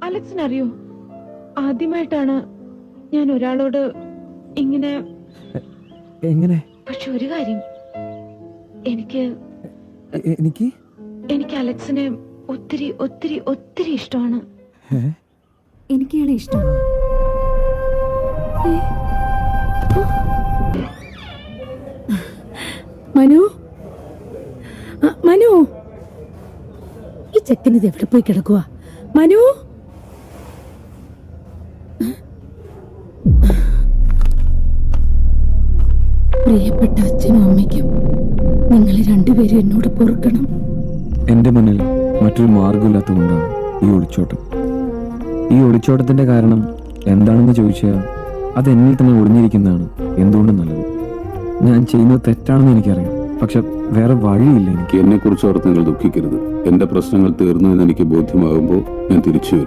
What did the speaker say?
അലക്സിനറിയോ, ആദ്യമായിട്ടാണ് ഞാൻ ഒരാളോട് ഇങ്ങനെ. എങ്ങനെ? പക്ഷെ ഒരു കാര്യം, എനിക്ക് എനിക്ക് എനിക്ക് അലക്സിനെ ഒത്തിരി ഒത്തിരി ഒത്തിരി ഇഷ്ടമാണ്. എനിക്ക് ഇയാളെ ഇഷ്ടമാണ്. മനു, മനു, ഈ ചെക്കനിത് എവിടെ പോയി കിടക്കുക? മനു, പ്രിയപ്പെട്ട അച്ഛനും അമ്മയ്ക്കും നിങ്ങൾ രണ്ടുപേരും എന്നോട് പൊറുക്കണം. എന്റെ മുന്നിൽ മറ്റൊരു മാർഗമില്ലാത്തതുകൊണ്ടാണ് ഈ ഒളിച്ചോട്ടം. ഈ ഒളിച്ചോട്ടത്തിന്റെ കാരണം എന്താണെന്ന് ചോദിച്ചാൽ അത് എന്നിൽ തന്നെ ഒളിഞ്ഞിരിക്കുന്നതാണ് എന്തുകൊണ്ടും നല്ലത്. ഞാൻ ചെയ്യുന്നത് തെറ്റാണെന്ന് എനിക്കറിയാം, പക്ഷെ വേറെ വഴിയില്ല എനിക്ക്. എന്നെ കുറിച്ച് ഓർത്ത് നിങ്ങൾ ദുഃഖിക്കരുത്. എന്റെ പ്രശ്നങ്ങൾ തീർന്നു എന്ന് എനിക്ക് ബോധ്യമാകുമ്പോൾ ഞാൻ തിരിച്ചു വരും.